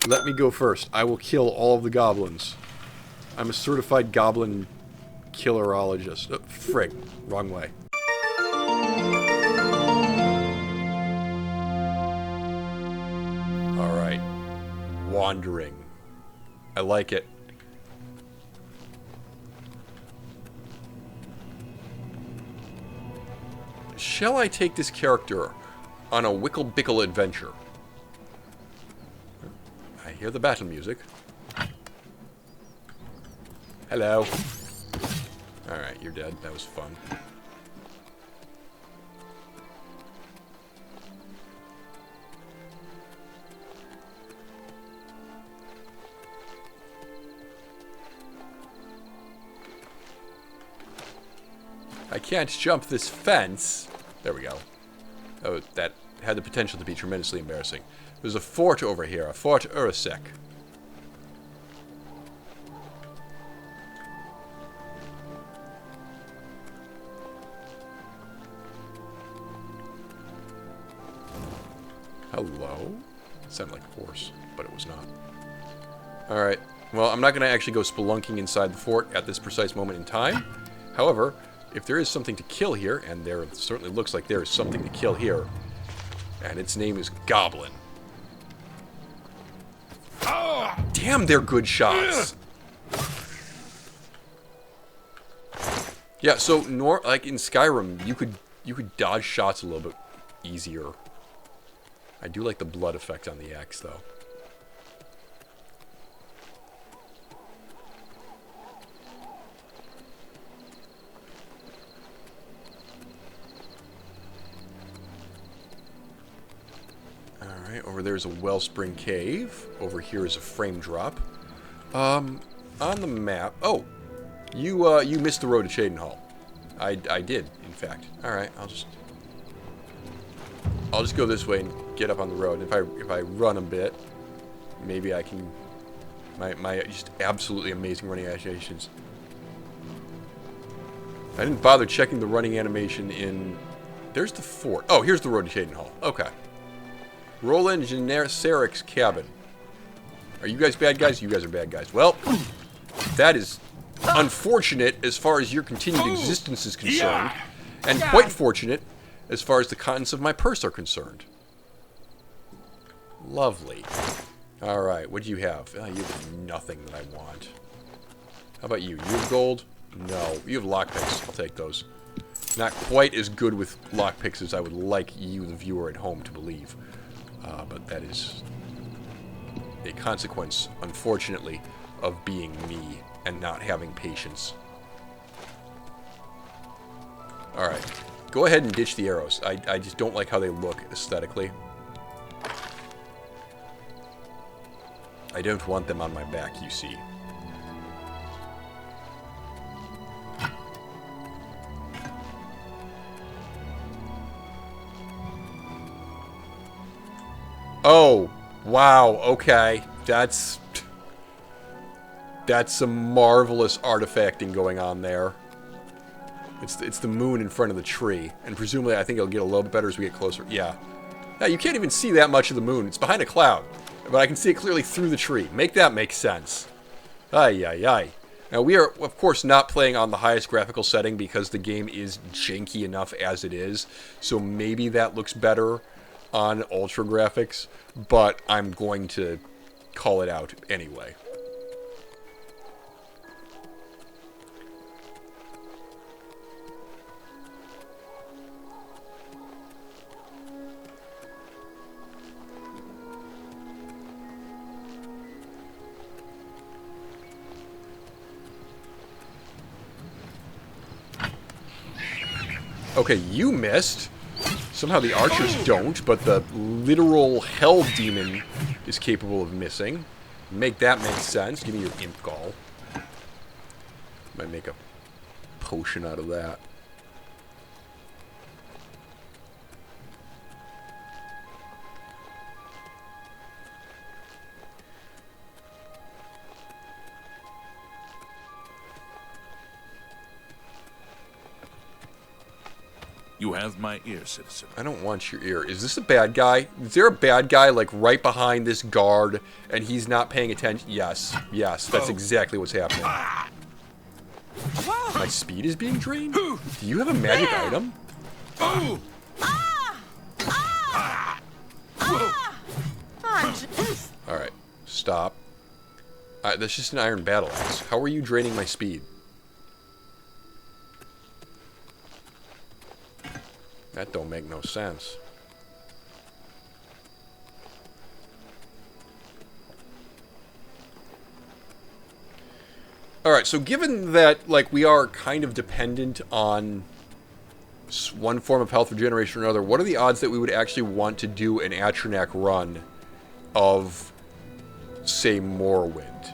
Let me go first. I will kill all of the goblins. I'm a certified goblin killerologist. Oh, frig. Wrong way. Alright. Wandering. I like it. Shall I take this character on a wickle-bickle adventure? I hear the battle music. Hello. Alright, you're dead. That was fun. I can't jump this fence. There we go. Oh, that had the potential to be tremendously embarrassing. There's a fort over here, a Fort Urasek. Hello? It sounded like a horse, but it was not. Alright. Well, I'm not going to actually go spelunking inside the fort at this precise moment in time. However, if there is something to kill here, and there certainly looks like there is something to kill here, and its name is Goblin. Damn, they're good shots. Yeah, so like in Skyrim, you could dodge shots a little bit easier. I do like the blood effect on the axe, though. Alright, over there's a wellspring cave. Over here is a frame drop. On the map... Oh! You missed the road to Cheydinhall. I did, in fact. Alright, I'll just go this way and get up on the road. If I run a bit, maybe I can... My just absolutely amazing running animations. I didn't bother checking the running animation in... There's the fort. Oh, here's the road to Cheydinhall. Okay. Roland Generic's cabin. Are you guys bad guys? You guys are bad guys. Well, that is unfortunate as far as your continued existence is concerned. And quite fortunate as far as the contents of my purse are concerned. Lovely. Alright, what do you have? Oh, you have nothing that I want. How about you? You have gold? No. You have lockpicks. I'll take those. Not quite as good with lockpicks as I would like you, the viewer at home, to believe. But that is a consequence, unfortunately, of being me and not having patience. Alright. Go ahead and ditch the arrows. I just don't like how they look aesthetically. I don't want them on my back, you see. Oh, wow, okay. That's some marvelous artifacting going on there. It's the moon in front of the tree. And presumably I think it'll get a little bit better as we get closer. Yeah. Now, you can't even see that much of the moon. It's behind a cloud. But I can see it clearly through the tree. Make that make sense. Ay, ay, ay. Now, we are, of course, not playing on the highest graphical setting because the game is janky enough as it is. So maybe that looks better on Ultra Graphics. But I'm going to call it out anyway. Okay, you missed. Somehow the archers don't, but the literal hell demon is capable of missing. Make that make sense. Give me your imp gall. Might make a potion out of that. You have my ear, citizen. I don't want your ear. Is this a bad guy? Is there a bad guy, like, right behind this guard, and he's not paying attention? Yes. Yes, that's exactly what's happening. My speed is being drained? Do you have a magic item? Alright, stop. That's just an iron battle axe. How are you draining my speed? That don't make no sense. Alright, so given that, like, we are kind of dependent on one form of health regeneration or another, what are the odds that we would actually want to do an Atronach run of, say, Morrowind?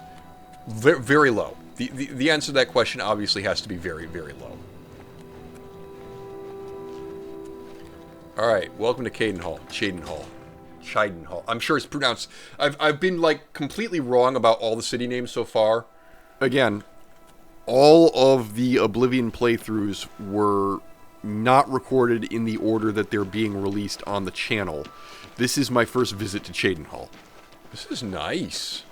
Very low. The answer to that question obviously has to be very, very low. Alright, welcome to Cadenhall. Chidenhall. I'm sure it's pronounced... I've been, like, completely wrong about all the city names so far. Again, all of the Oblivion playthroughs were not recorded in the order that they're being released on the channel. This is my first visit to Chidenhall. This is nice.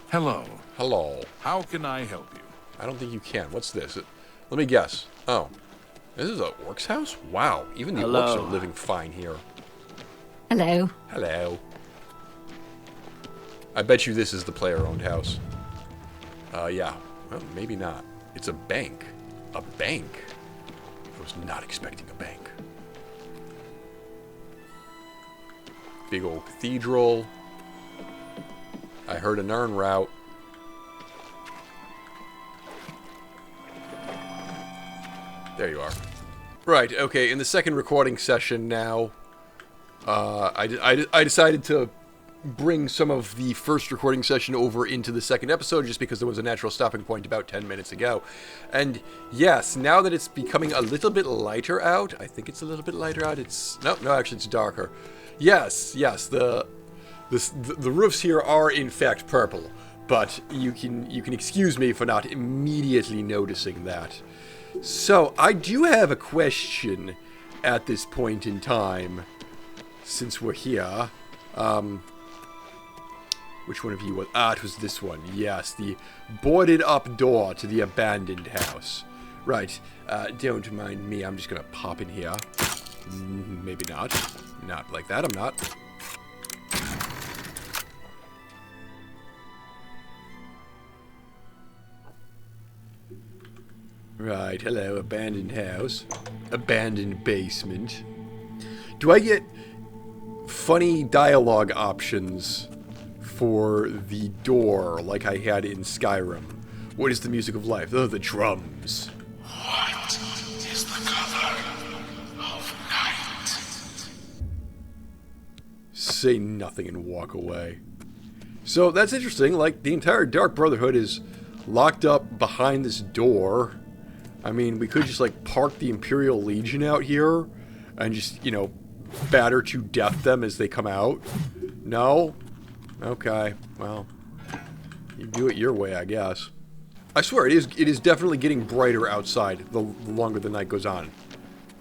Hello. Hello. How can I help you? I don't think you can. What's this? Let me guess. Oh. This is an orc's house? Wow. Even the orcs are living fine here. Hello. Hello. I bet you this is the player-owned house. Yeah. Well, maybe not. It's a bank. A bank? I was not expecting a bank. Big old cathedral. I heard a Narn route. There you are. Right, okay, in the second recording session now, I decided to bring some of the first recording session over into the second episode just because there was a natural stopping point about 10 minutes ago. And yes, now that it's becoming a little bit lighter out, I think it's a little bit lighter out, no, actually it's darker. Yes, the roofs here are in fact purple, but you can excuse me for not immediately noticing that. So, I do have a question at this point in time, since we're here. Which one of you was? Ah, it was this one. Yes, the boarded up door to the abandoned house. Right, don't mind me, I'm just gonna pop in here. Maybe not. Not like that, I'm not. Right, hello, abandoned house. Abandoned basement. Do I get funny dialogue options for the door like I had in Skyrim? What is the music of life? Oh, the drums. What is the color of night? Say nothing and walk away. So that's interesting. Like, the entire Dark Brotherhood is locked up behind this door. I mean, we could just, like, park the Imperial Legion out here and just, you know, batter to death them as they come out. No? Okay, well, you do it your way, I guess. I swear, it is definitely getting brighter outside the longer the night goes on,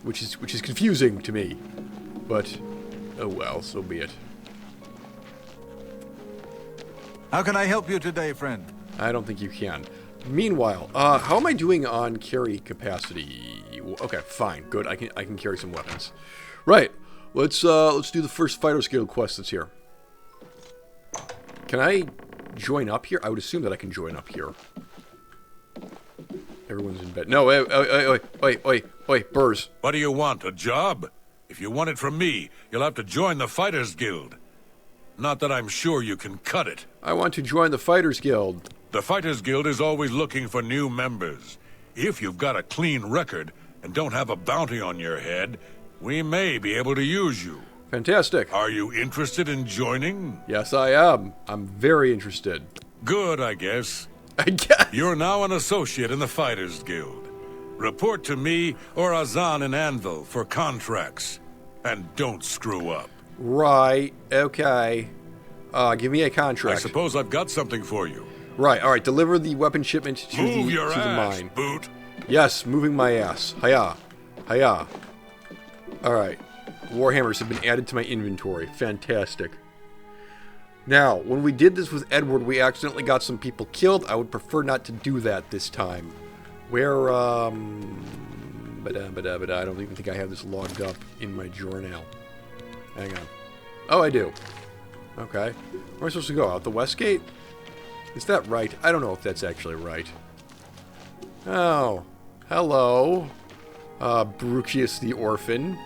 which is confusing to me. But, oh well, so be it. How can I help you today, friend? I don't think you can. Meanwhile, how am I doing on carry capacity? Okay, fine, good. I can carry some weapons. Right, let's do the first Fighters Guild quest that's here. Can I join up here? I would assume that I can join up here. Everyone's in bed. No, wait, Burrs. What do you want, a job? If you want it from me, you'll have to join the Fighters Guild. Not that I'm sure you can cut it. I want to join the Fighters Guild. The Fighters Guild is always looking for new members. If you've got a clean record and don't have a bounty on your head, we may be able to use you. Fantastic. Are you interested in joining? Yes, I am. I'm very interested. Good, I guess. I guess. You're now an associate in the Fighters Guild. Report to me or Azan and Anvil for contracts. And don't screw up. Right, okay. Give me a contract. I suppose I've got something for you. Right, alright, deliver the weapon shipment to Move the your ass, mine. boot. Yes, moving my ass. Hiya. Hiya. Alright. Warhammers have been added to my inventory. Fantastic. Now, when we did this with Edward, we accidentally got some people killed. I would prefer not to do that this time. Where, I don't even think I have this logged up in my journal. Hang on. Oh, I do. Okay. Where am I supposed to go? Out the west gate? Is that right? I don't know if that's actually right. Oh. Hello. Brucius the Orphan.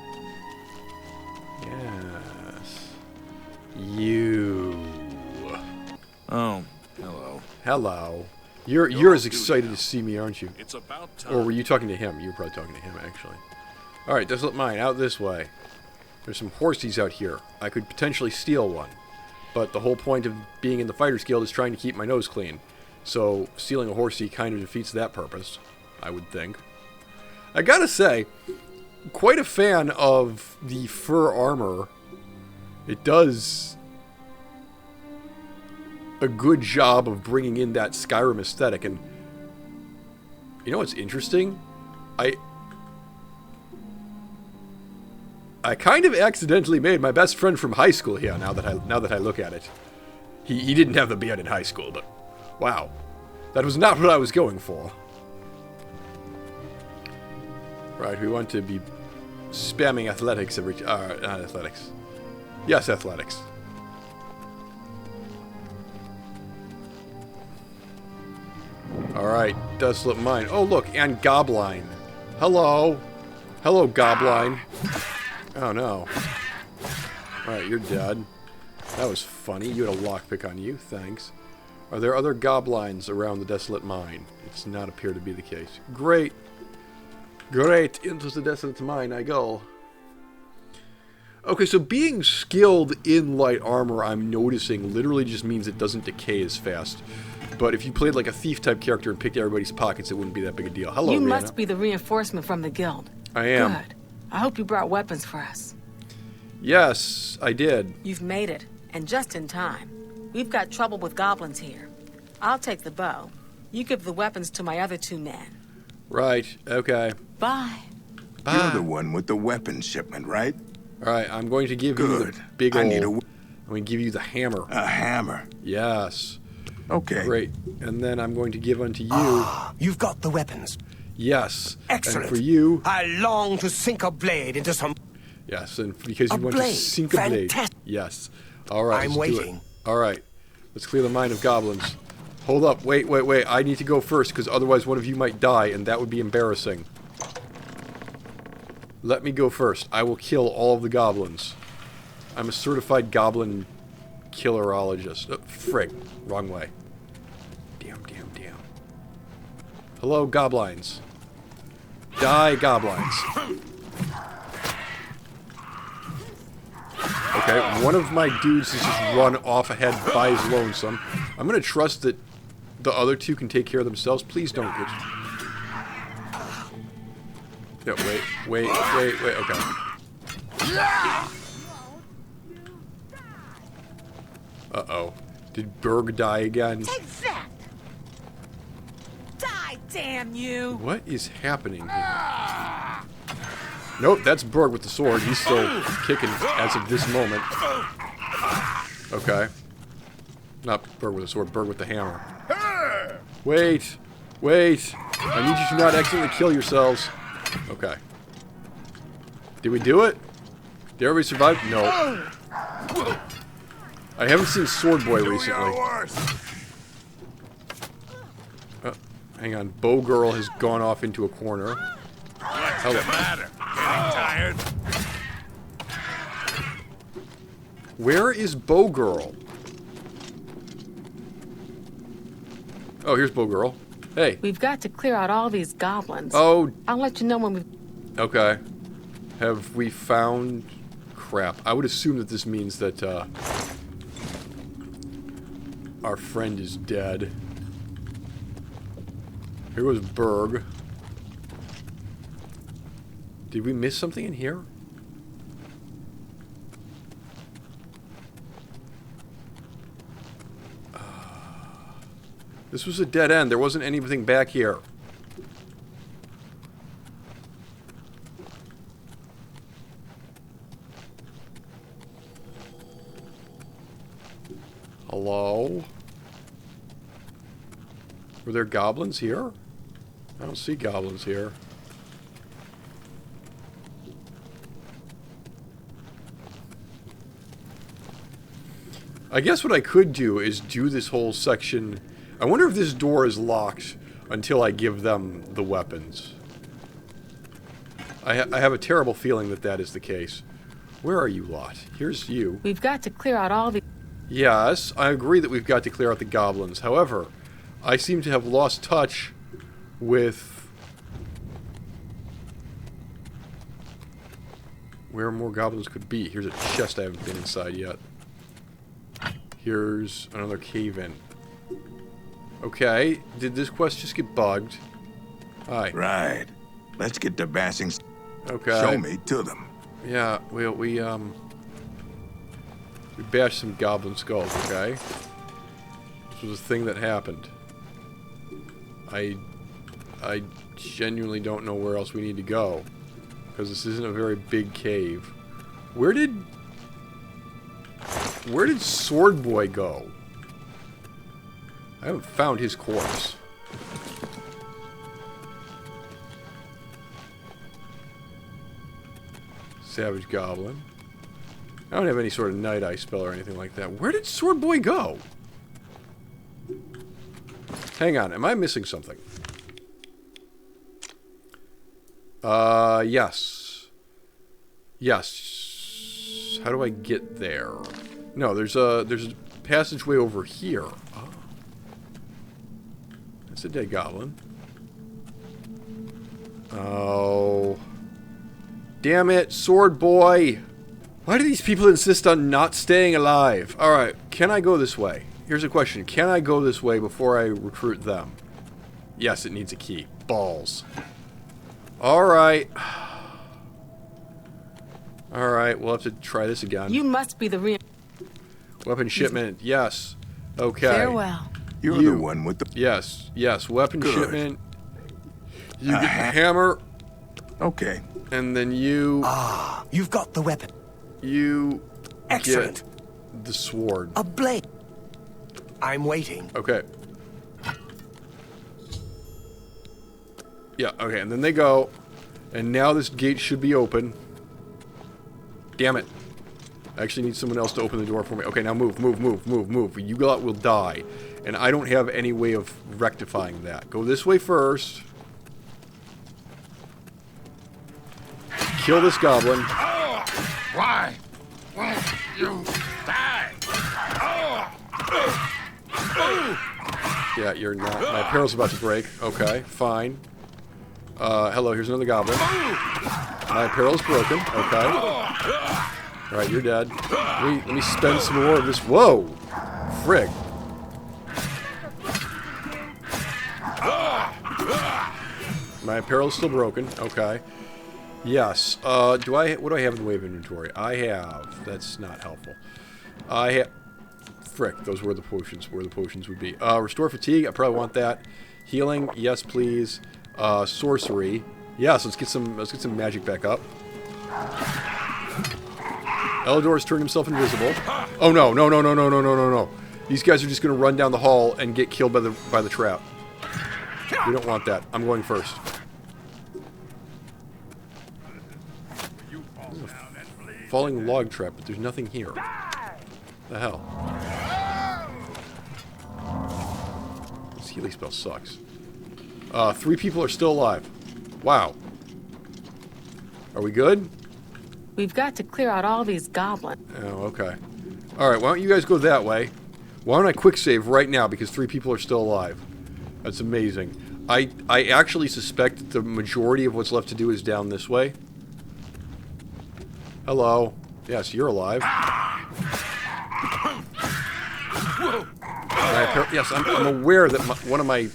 Yes. You. Oh, hello. Hello. You're as excited to see me, aren't you? It's about time. Or were you talking to him? You were probably talking to him, actually. Alright, Desolate Mine, out this way. There's some horsies out here. I could potentially steal one. But the whole point of being in the Fighters Guild is trying to keep my nose clean. So, stealing a horsey kind of defeats that purpose, I would think. I gotta say, quite a fan of the fur armor. It does a good job of bringing in that Skyrim aesthetic. And you know what's interesting? I kind of accidentally made my best friend from high school here. Now that I look at it, he didn't have the beard in high school, but wow, that was not what I was going for. Right, we want to be spamming athletics every not athletics. Yes, athletics. All right, Desolate Mine. Oh look, and Gobline. Hello, hello, Gobline. Oh no. Alright, you're dead. That was funny. You had a lockpick on you. Thanks. Are there other goblins around the Desolate Mine? It does not appear to be the case. Great. Great. Into the Desolate Mine I go. Okay, so being skilled in light armor, I'm noticing, literally just means it doesn't decay as fast. But if you played like a thief-type character and picked everybody's pockets, it wouldn't be that big a deal. Hello, You Rihanna. must be the reinforcement from the guild. I am. Good. I hope you brought weapons for us. Yes, I did. You've made it, and just in time. We've got trouble with goblins here. I'll take the bow. You give the weapons to my other 2 men. Right, okay. Bye. Bye. You're the one with the weapon shipment, right? Alright, I'm going to give you Good. the big I old... need I'm going to give you the hammer. a hammer. Yes. Okay. Great. And then I'm going to give unto you... You've got the weapons. Yes. Excellent. And for you... I long to sink a blade into some... Yes, and because you A want to blade. sink a blade. Fantastic. Yes. Alright, I'm let's do waiting. it. Alright. Let's clear the mine of goblins. Hold up. Wait. I need to go first, because otherwise one of you might die, and that would be embarrassing. Let me go first. I will kill all of the goblins. I'm a certified goblin killerologist. Oh, frig. Wrong way. Damn. Hello, goblins. Die, goblins. Okay, one of my dudes has just run off ahead by his lonesome. I'm gonna trust that the other 2 can take care of themselves. Please don't get... No, wait, okay. Uh-oh. Did Berg die again? Take that! Die, damn you! What is happening here? Nope, that's Berg with the sword. He's still kicking as of this moment. Okay. Not Berg with the sword, Berg with the hammer. Wait. I need you to not accidentally kill yourselves. Okay. Did we do it? Did everybody survive? No. I haven't seen Sword Boy recently. Hang on. Bow Girl has gone off into a corner. What's the matter? Getting tired? Where is Bow Girl? Oh, here's Bow Girl. Hey. We've got to clear out all these goblins. Oh, I'll let you know when we've... okay. Have we found... Crap. I would assume that this means that, our friend is dead. Here was Berg. Did we miss something in here? This was a dead end. There wasn't anything back here. Hello? Were there goblins here? I don't see goblins here. I guess what I could do is do this whole section. I wonder if this door is locked until I give them the weapons. I have a terrible feeling that that is the case. Where are you lot? Here's you. We've got to clear out all the... Yes, I agree that we've got to clear out the goblins. However, I seem to have lost touch with where more goblins could be. Here's a chest I haven't been inside yet. Here's another cave-in. Okay, did this quest just get bugged? Hi. Right. Let's get to bashing. Okay. Show me to them. Yeah, we bashed some goblin skulls, okay? This was a thing that happened. I genuinely don't know where else we need to go. Because this isn't a very big cave. Where did Sword Boy go? I haven't found his corpse. Savage Goblin. I don't have any sort of Night Eye spell or anything like that. Where did Sword Boy go? Hang on, am I missing something? Yes. Yes. How do I get there? No, there's a passageway over here. Oh. That's a dead goblin. Oh. Damn it, Sword Boy! Why do these people insist on not staying alive? Alright, can I go this way? Here's a question. Can I go this way before I recruit them? Yes, it needs a key. Balls. Alright. Alright, we'll have to try this again. You must be the real... Weapon shipment, yes. Okay. Farewell. You're the one with the... Yes, yes, weapon Good. shipment. You get the hammer, Okay. and then you... Ah, you've got the weapon. You... Excellent. Get the sword. A blade. I'm waiting. Okay. Yeah, okay, and then they go. And now this gate should be open. Damn it. I actually need someone else to open the door for me. Okay, now move, move, move, move, move. You lot will die. And I don't have any way of rectifying that. Go this way first. Kill this goblin. Why won't you die? Yeah, you're not. My apparel's about to break. Okay, fine. Hello, here's another goblin. My apparel's broken. Okay. Alright, you're dead. Let me spend some more of this. Whoa! Frig. My apparel's still broken. Okay. Yes. What do I have in the way of inventory? I have. That's not helpful. I have... Frick, those were the potions. Where the potions would be. Restore fatigue. I probably want that. Healing. Yes, please. Sorcery. Yes, let's get some magic back up. Eldor's turned himself invisible. Oh no, no, no, no, no, no, no, no, no. These guys are just gonna run down the hall and get killed by the trap. We don't want that. I'm going first. Falling log trap, but there's nothing here. The hell? This healing spell sucks. 3 people are still alive. Wow. Are we good? We've got to clear out all these goblins. Oh, okay. Alright, why don't you guys go that way? Why don't I quick save right now because 3 people are still alive. That's amazing. I actually suspect that the majority of what's left to do is down this way. Hello. Yes, you're alive. Yes, I'm aware that one of my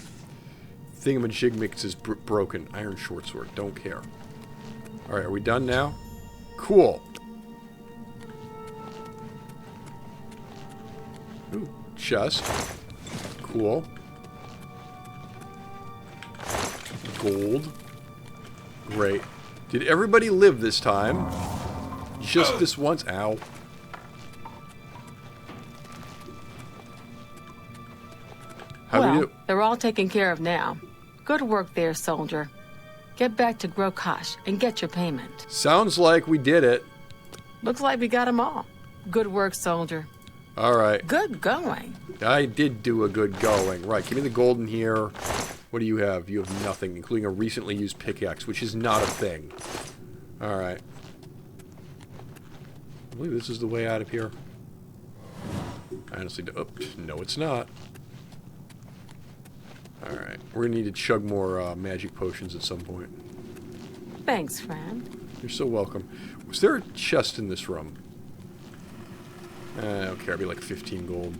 thingamajigmicks is broken. Iron short sword. Don't care. Alright, are we done now? Cool. Ooh, chest. Cool. Gold. Great. Did everybody live this time? Just this once? Ow. How do we do? They're all taken care of now. Good work there, soldier. Get back to Grokash and get your payment. Sounds like we did it. Looks like we got 'em all. Good work, soldier. All right. Good going. I did do a good going. Right, give me the gold in here. What do you have? You have nothing, including a recently used pickaxe, which is not a thing. All right. I believe this is the way out of here. I honestly do. Oh, no, it's not. All right. We're going to need to chug more magic potions at some point. Thanks, friend. You're so welcome. Was there a chest in this room? I don't care. I'll be like 15 gold.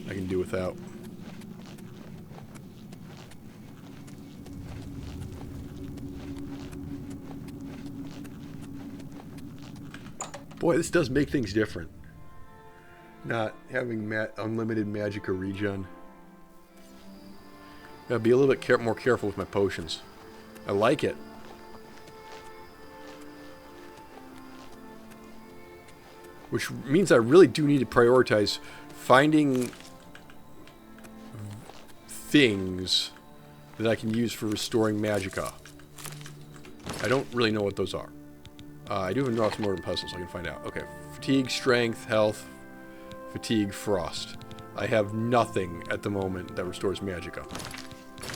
I can do without. Boy, this does make things different. Not having unlimited magicka regen. Gotta be a little bit more careful with my potions. I like it. Which means I really do need to prioritize finding things that I can use for restoring magicka. I don't really know what those are. I do have an awesome mortar puzzle, so I can find out. Okay, fatigue, strength, health, fatigue, frost. I have nothing at the moment that restores magicka.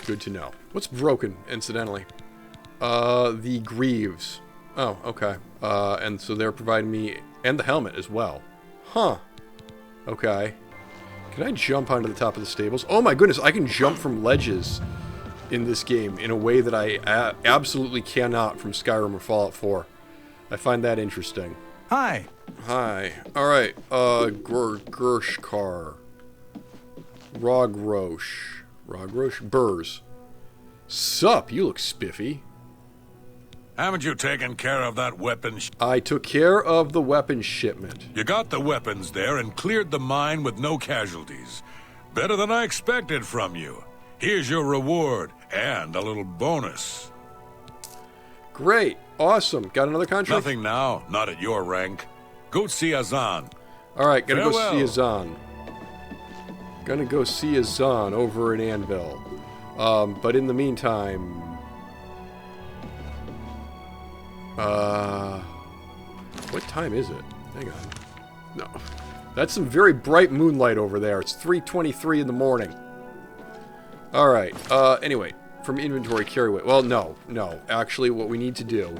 Good to know. What's broken, incidentally? The greaves. Oh, okay. And so they're providing me... And the helmet as well. Huh. Okay. Can I jump onto the top of the stables? Oh my goodness, I can jump from ledges in this game in a way that I absolutely cannot from Skyrim or Fallout 4. I find that interesting. Hi. Hi. Alright, Gershkar. Rogrosh? Burrs. Sup, you look spiffy. Haven't you taken care of that weapon? I took care of the weapon shipment. You got the weapons there and cleared the mine with no casualties. Better than I expected from you. Here's your reward and a little bonus. Great. Awesome. Got another contract? Nothing now, not at your rank. Go see Azan. Alright, gotta Farewell. go see Azan. Gonna go see Azan over in Anvil. But in the meantime... what time is it? Hang on. No. That's some very bright moonlight over there. It's 3:23 in the morning. Alright, anyway. From inventory, carry weight. Well, no. Actually, what we need to do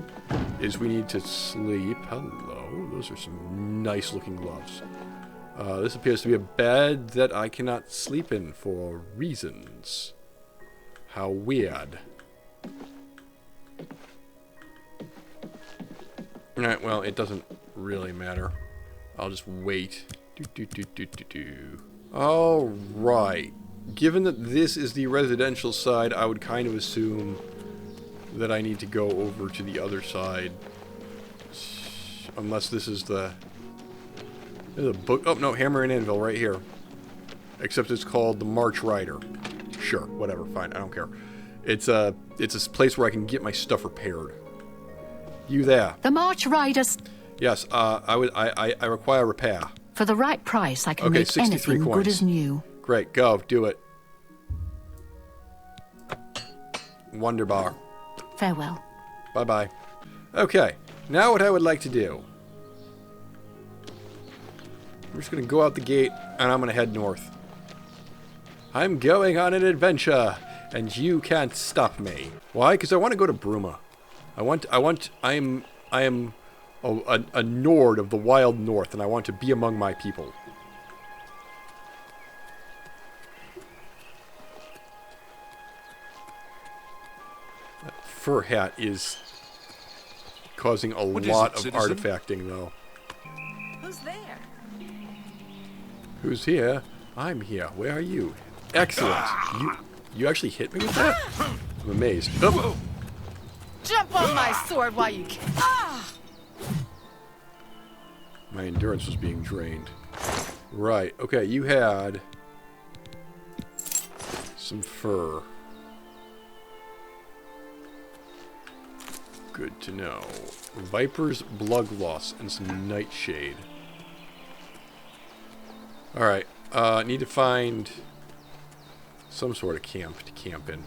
is we need to sleep. Hello. Those are some nice looking gloves. This appears to be a bed that I cannot sleep in for reasons. How weird. Alright, well, it doesn't really matter. I'll just wait. Alright. Given that this is the residential side, I would kind of assume that I need to go over to the other side. Unless this is the... There's a book... Oh, no, Hammer and Anvil right here. Except it's called the March Rider. Sure, whatever, fine, I don't care. It's a place where I can get my stuff repaired. You there? The March Riders. Yes, I require repair. For the right price, I can Okay, make 63 anything coins. good as new. Great, go, do it. Wonderbar. Farewell. Bye-bye. Okay, now what I would like to do... I'm just going to go out the gate, and I'm going to head north. I'm going on an adventure, and you can't stop me. Why? Because I want to go to Bruma. I am a Nord of the wild north, and I want to be among my people. That fur hat is causing a lot of artifacting, though. Who's there? Who's here? I'm here. Where are you? Excellent. You actually hit me with that? I'm amazed. Oh. Jump on my sword while you can. Ah! My endurance was being drained. Right. Okay, you had some fur. Good to know. Viper's blood loss and some nightshade. Alright. Need to find some sort of camp to camp in.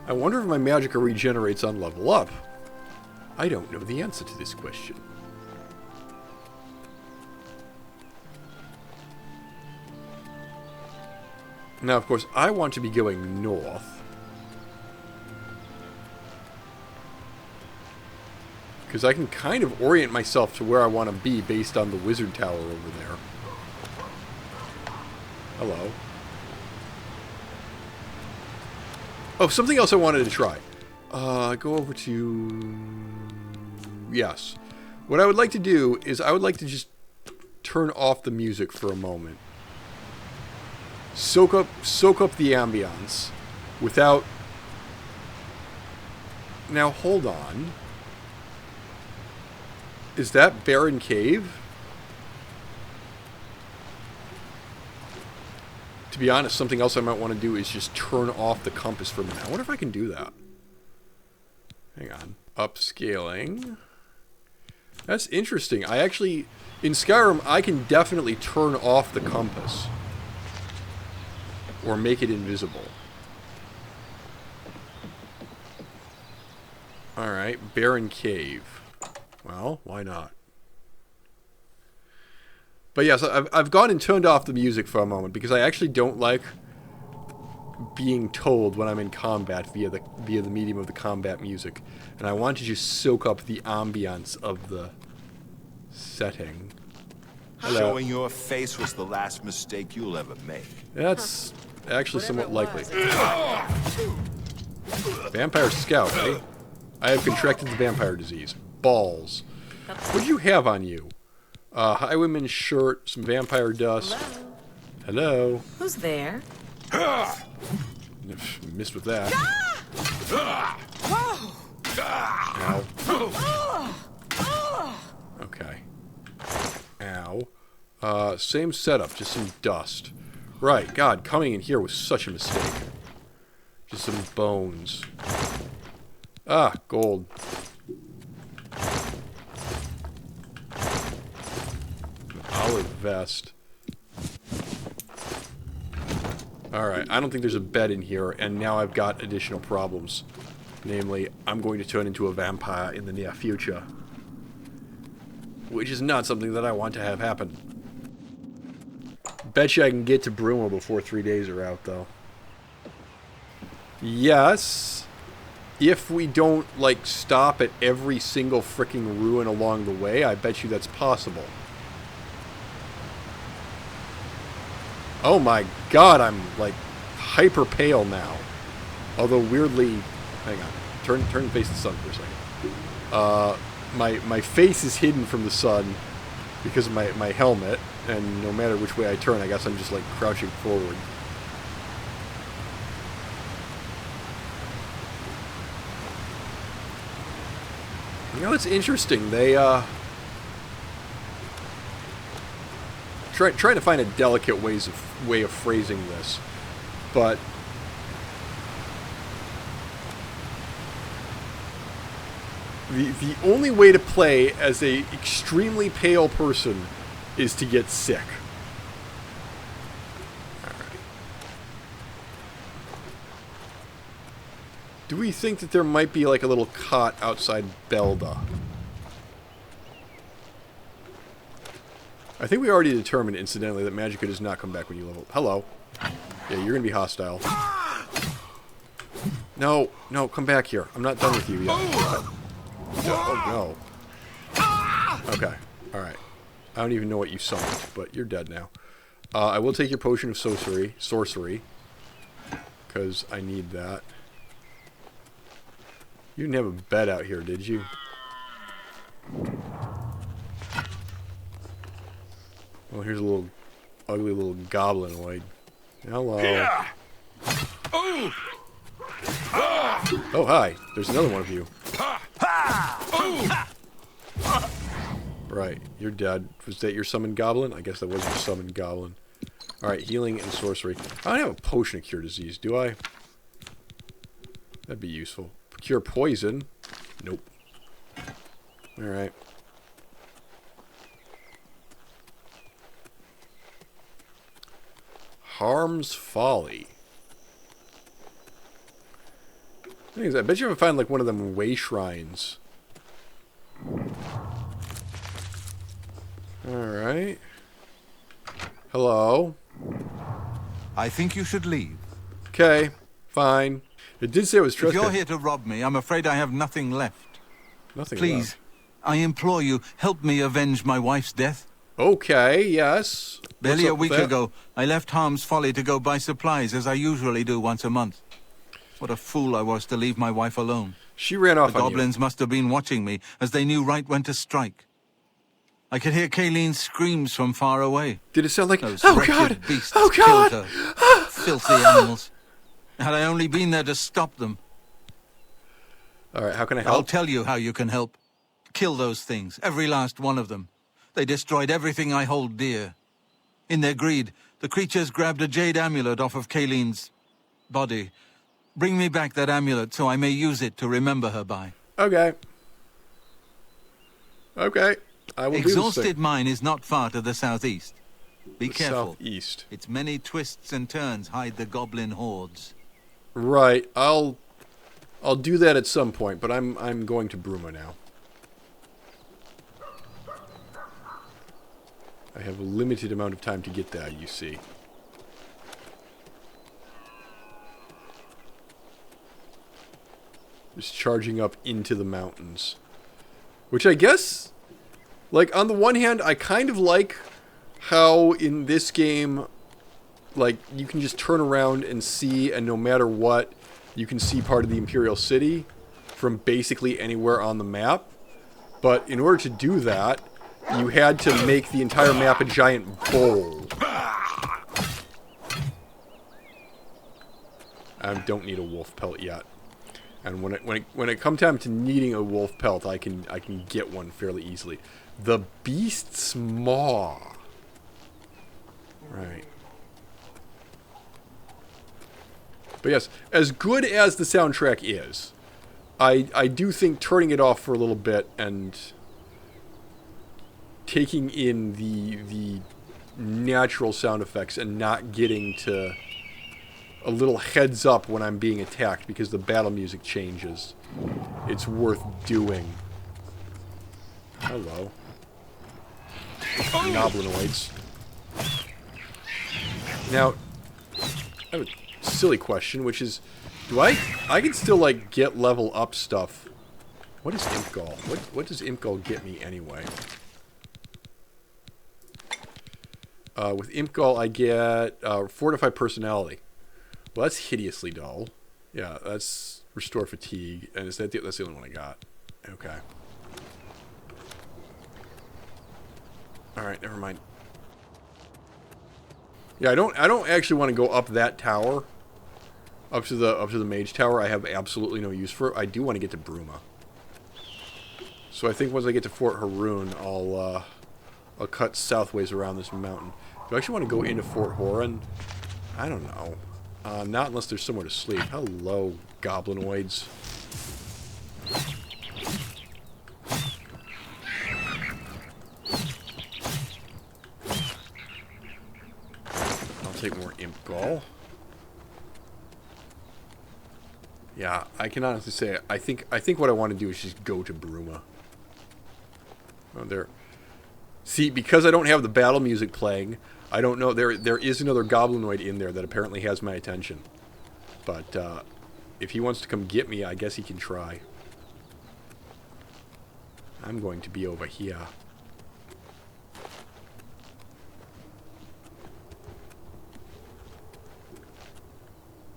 I wonder if my magicka regenerates on level up. I don't know the answer to this question. Now, of course, I want to be going north. Because I can kind of orient myself to where I want to be based on the wizard tower over there. Hello. Oh, something else I wanted to try. Go over to... Yes. What I would like to do is I would like to just turn off the music for a moment. Soak up the ambiance without... Now, hold on. Is that Barren Cave? To be honest, something else I might want to do is just turn off the compass for a minute. I wonder if I can do that. Hang on. Upscaling. That's interesting. I actually... In Skyrim, I can definitely turn off the compass. Or make it invisible. Alright, Barren Cave. Well, why not? But yes, I've gone and turned off the music for a moment because I actually don't like being told when I'm in combat via the medium of the combat music, and I want to just soak up the ambiance of the setting. Hello. Showing your face was the last mistake you'll ever make. That's actually somewhat likely. Vampire Scout, eh? I have contracted the vampire disease. Balls. What do you have on you? Highwayman's shirt, some vampire dust. Hello. Who's there? Missed with that. Ow. Okay. Ow. Same setup, just some dust. Right, God, coming in here was such a mistake. Just some bones. Ah, gold. Olive vest. Alright, I don't think there's a bed in here, and now I've got additional problems. Namely, I'm going to turn into a vampire in the near future. Which is not something that I want to have happen. Bet you I can get to Brumo before 3 days are out, though. Yes. If we don't, like, stop at every single fricking ruin along the way, I bet you that's possible. Oh my god, I'm, like, hyper pale now. Although, weirdly... Hang on. Turn and face the sun for a second. My face is hidden from the sun because of my helmet, and no matter which way I turn, I guess I'm just, like, crouching forward. You know, it's interesting. They, trying to find a delicate way of phrasing this, but the only way to play as a extremely pale person is to get sick. Alright. Do we think that there might be like a little cot outside Belda? I think we already determined, incidentally, that Magicka does not come back when you level up. Hello. Yeah, you're gonna be hostile. No, no, come back here. I'm not done with you yet. Oh, no. Okay, alright. I don't even know what you summoned, but you're dead now. I will take your potion of sorcery. Because I need that. You didn't have a bed out here, did you? Well, here's a little ugly little goblinoid. Hello. Yeah. Oh, hi. There's another one of you. Right, you're dead. Was that your summoned goblin? I guess that was your summoned goblin. Alright, healing and sorcery. I don't have a potion to cure disease, do I? That'd be useful. Cure poison? Nope. Alright. Harm's Folly. I bet you if I find like one of them way shrines. Alright. Hello. I think you should leave. Okay, fine. It did say it was If trespassing. you're here to rob me, I'm afraid I have nothing left. Nothing Please, left. I implore you, help me avenge my wife's death. Okay, yes. Barely What's a up with week that? ago, I left Harm's Folly to go buy supplies, as I usually do once a month. What a fool I was to leave my wife alone. She ran off The on goblins must have been watching me, as they knew right when to strike. I could hear Kayleen's screams from far away. you. Did it sound like, Those oh wretched god, beasts oh killed god! her. Filthy animals. Had I only been there to stop them. Alright, how can I I'll help? tell you how you can help. Kill those things, every last one of them. They destroyed everything I hold dear. In their greed, the creatures grabbed a jade amulet off of Kayleen's body. Bring me back that amulet so I may use it to remember her by. Okay. Okay. I will do this Exhausted thing. Mine is not far to the southeast. Be The careful. Southeast. Its many twists and turns hide the goblin hordes. Right. I'll do that at some point, but I'm going to Bruma now. I have a limited amount of time to get that, you see. Just charging up into the mountains. Which I guess, like, on the one hand, I kind of like how in this game, like, you can just turn around and see, and no matter what, you can see part of the Imperial City from basically anywhere on the map. But in order to do that, you had to make the entire map a giant bowl. I don't need a wolf pelt yet. And when it comes time to needing a wolf pelt, I can get one fairly easily. The Beast's Maw. Right. But yes, as good as the soundtrack is, I do think turning it off for a little bit and taking in the natural sound effects and not getting to a little heads up when I'm being attacked because the battle music changes, it's worth doing. Hello. Goblinoids. Now, I have a silly question, which is, do I can still, like, get level up stuff. What is Imp-Gall? What does Imp-Gall get me anyway? With Imp-Gall, I get Fortify Personality. Well, that's hideously dull. Yeah, that's Restore Fatigue. And that's the only one I got. Okay. Alright, never mind. Yeah, I don't actually want to go up that tower. Up to the mage tower. I have absolutely no use for it. I do want to get to Bruma. So I think once I get to Fort Haroon, I'll cut southways around this mountain. Do I actually want to go into Fort Horan? I don't know. Not unless there's somewhere to sleep. Hello, goblinoids. I'll take more Imp-Gall. Yeah, I can honestly say I think what I want to do is just go to Bruma. Oh, there. See, because I don't have the battle music playing, I don't know. There is another goblinoid in there that apparently has my attention. But if he wants to come get me, I guess he can try. I'm going to be over here.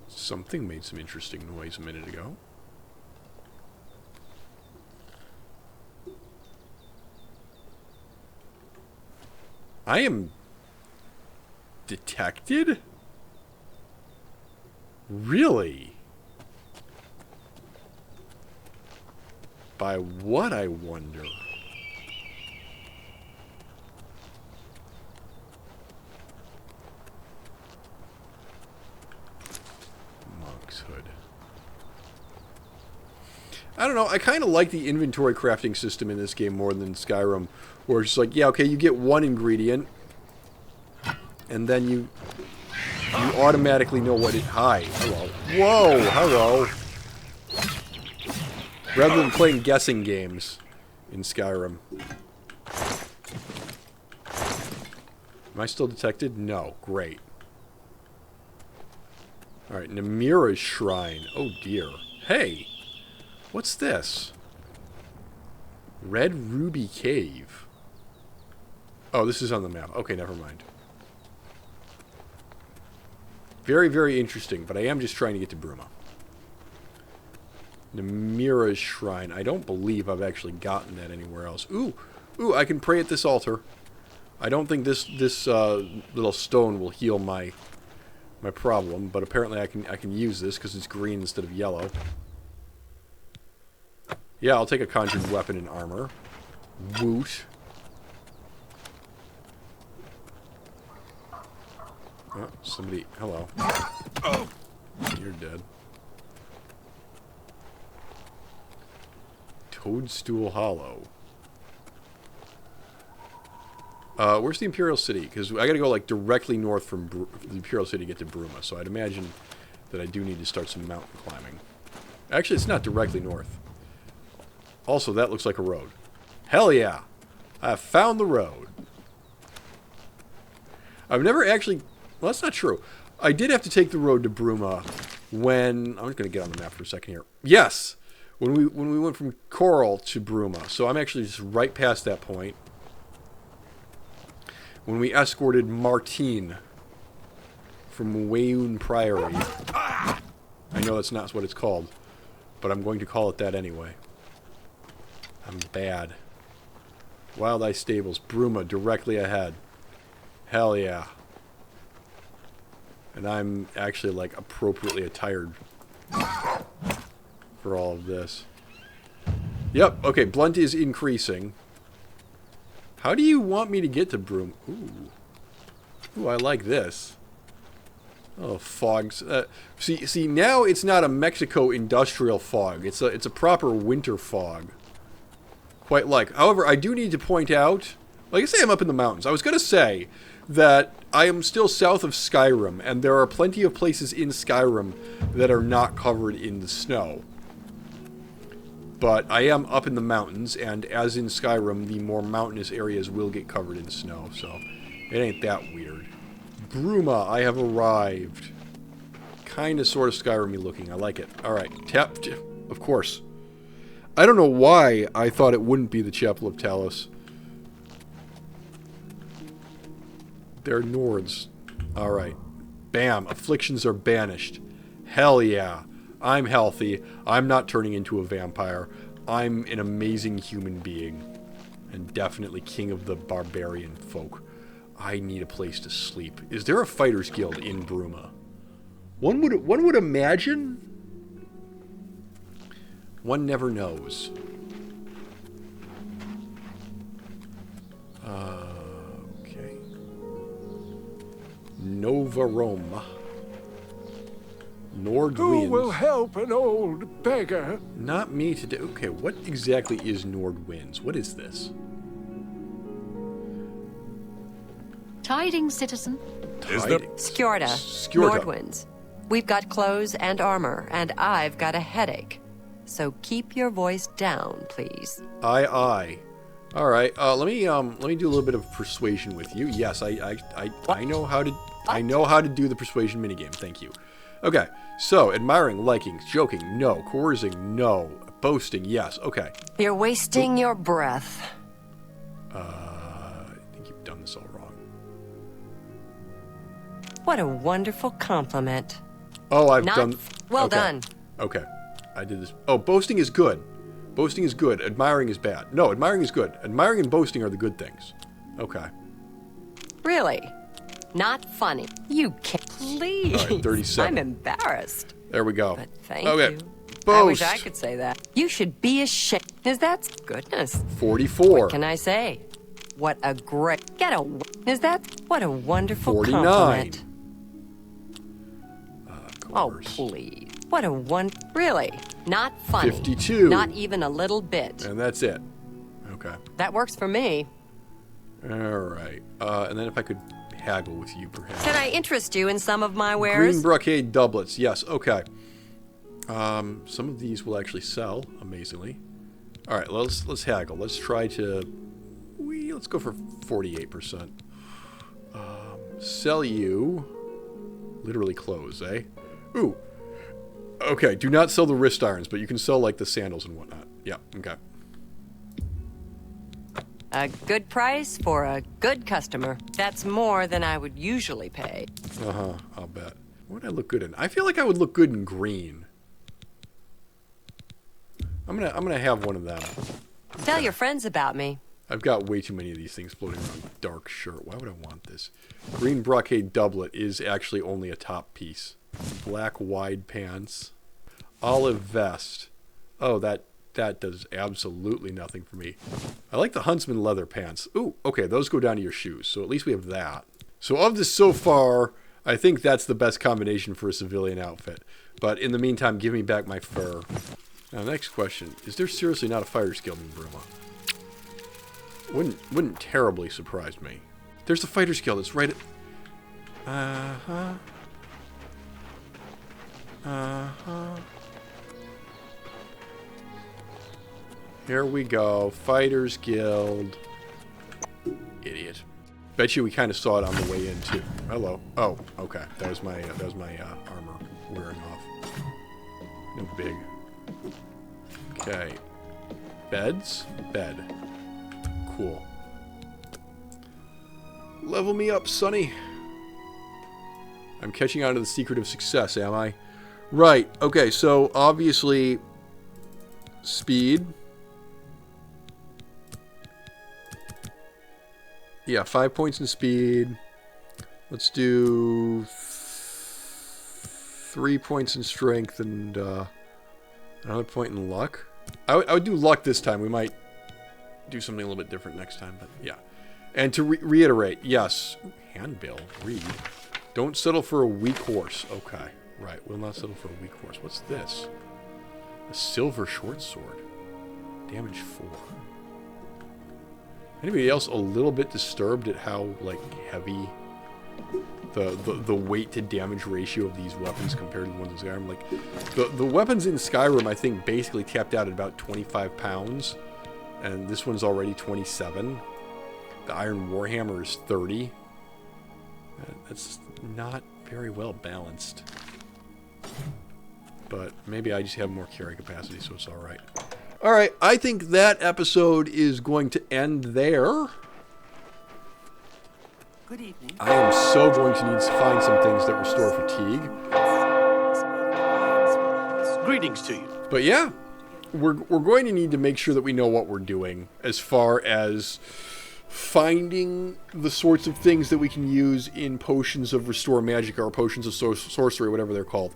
Something made some interesting noise a minute ago. I am detected? Really? By what, I wonder? Monk's Hood. I don't know, I kind of like the inventory crafting system in this game more than Skyrim, where it's just like, yeah, okay, you get one ingredient, and then you You automatically know what it... Hi. Hello. Whoa, hello. Rather than playing guessing games in Skyrim. Am I still detected? No. Great. Alright, Namira's Shrine. Oh, dear. Hey! What's this? Red Ruby Cave. Oh, this is on the map. Okay, never mind. Very, very interesting, but I am just trying to get to Bruma. Namira's Shrine. I don't believe I've actually gotten that anywhere else. Ooh! Ooh, I can pray at this altar. I don't think this little stone will heal my problem, but apparently I can use this because it's green instead of yellow. Yeah, I'll take a conjured weapon and armor. Woot. Oh, somebody... Hello. Oh! You're dead. Toadstool Hollow. Where's the Imperial City? Because I gotta go, like, directly north from the Imperial City to get to Bruma, so I'd imagine that I do need to start some mountain climbing. Actually, it's not directly north. Also, that looks like a road. Hell yeah! I have found the road. I've never actually... Well, that's not true. I did have to take the road to Bruma when... I'm just going to get on the map for a second here. Yes! When we went from Coral to Bruma. So I'm actually just right past that point. When we escorted Martine from Wayoon Priory. I know that's not what it's called, but I'm going to call it that anyway. I'm bad. Wild Eye Stables, Bruma, directly ahead. Hell yeah. And I'm actually, like, appropriately attired for all of this. Yep, okay, blunt is increasing. How do you want me to get to Bruma? Ooh. Ooh, I like this. Oh, fogs. See, now it's not a Mexico industrial fog. It's a proper winter fog. Quite like. However, I do need to point out, like I say, I'm up in the mountains. I was going to say that I am still south of Skyrim, and there are plenty of places in Skyrim that are not covered in the snow. But I am up in the mountains, and as in Skyrim, the more mountainous areas will get covered in snow, so it ain't that weird. Bruma, I have arrived. Kinda, sort of Skyrim-y looking. I like it. Alright, of course. I don't know why I thought it wouldn't be the Chapel of Talos. They're Nords. Alright. Bam. Afflictions are banished. Hell yeah. I'm healthy. I'm not turning into a vampire. I'm an amazing human being. And definitely king of the barbarian folk. I need a place to sleep. Is there a fighters guild in Bruma? One would imagine. One never knows. Okay. Nova Roma. Nord Who Winds. will help an old beggar? Not me today. Okay, what exactly is Nord Winds? What is this? Tidings, citizen. Is there... Skjorda. Skjorda. Nordwinds. We've got clothes and armor, and I've got a headache. So keep your voice down, please. Aye. All right. Let me do a little bit of persuasion with you. Yes, I know how to do the persuasion minigame. Thank you. Okay. So, admiring, liking, joking, no. Coercing, no. Boasting, yes. Okay. You're wasting your breath. I think you've done this all wrong. What a wonderful compliment. Oh, I've Not done. Well okay. done. Okay. I did this. Oh, boasting is good. Boasting is good. Admiring is bad. No, admiring is good. Admiring and boasting are the good things. Okay. Really? Not funny. You can't. Please. All right, 37. I'm embarrassed. There we go. But thank Okay. you. Boast. I wish I could say that. You should be ashamed. Is that goodness? 44. What can I say? What a great. Is that. What a wonderful 49. compliment. Oh, Coerce. please. What a one. Really? Not funny. 52. Not even a little bit. And that's it. Okay. That works for me. All right. And then if I could haggle with you, perhaps. Can I interest you in some of my wares? Green brocade doublets. Yes, okay. Some of these will actually sell, amazingly. All right, let's haggle. Let's try to... let's go for 48%. Sell you... Literally clothes, eh? Ooh. Okay, do not sell the wrist irons, but you can sell, like, the sandals and whatnot. Yeah, okay. A good price for a good customer. That's more than I would usually pay. Uh-huh, I'll bet. What would I look good in? I feel like I would look good in green. I'm gonna have one of them. Tell your friends about me. I've got way too many of these things floating around. Dark shirt. Why would I want this? Green brocade doublet is actually only a top piece. Black wide pants. Olive vest. Oh, that does absolutely nothing for me. I like the huntsman leather pants. Ooh, okay, those go down to your shoes, so at least we have that. So of this so far, I think that's the best combination for a civilian outfit. But in the meantime, give me back my fur. Now, next question. Is there seriously not a Fighters Guild in Burma? Wouldn't terribly surprise me. There's the Fighters Guild. It's right at... Uh-huh. Uh-huh. Here we go. Fighters Guild. Idiot. Bet you we kind of saw it on the way in, too. Hello. Oh, okay. That was my armor wearing off. No big. Okay. Beds? Bed. Cool. Level me up, Sonny. I'm catching on to the secret of success, am I? Right. Okay, so obviously speed. Yeah, 5 points in speed. Let's do 3 points in strength and another point in luck. I would do luck this time. We might do something a little bit different next time, but yeah. And to reiterate, yes, handbill, read. Don't settle for a weak horse. Okay, right. We'll not settle for a weak horse. What's this? A silver short sword. Damage 4. Anybody else a little bit disturbed at how, like, heavy the weight to damage ratio of these weapons compared to the ones in Skyrim? Like, the weapons in Skyrim, I think, basically tapped out at about 25 pounds. And this one's already 27. The Iron Warhammer is 30. That's not very well balanced. But maybe I just have more carry capacity, so it's alright. Alright, I think that episode is going to end there. Good evening. I am so going to need to find some things that restore fatigue. Greetings to you. But yeah, we're going to need to make sure that we know what we're doing as far as finding the sorts of things that we can use in potions of restore magic or potions of sorcery, whatever they're called.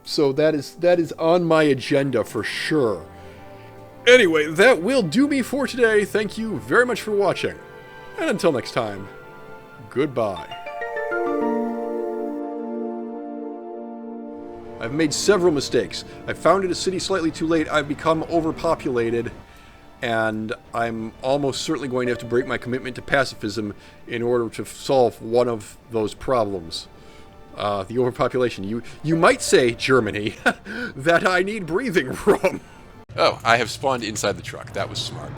So that is on my agenda for sure. Anyway, that will do me for today. Thank you very much for watching. And until next time, goodbye. I've made several mistakes. I founded a city slightly too late. I've become overpopulated. And I'm almost certainly going to have to break my commitment to pacifism in order to solve one of those problems. The overpopulation. You might say, Germany, that I need breathing room. Oh, I have spawned inside the truck. That was smart.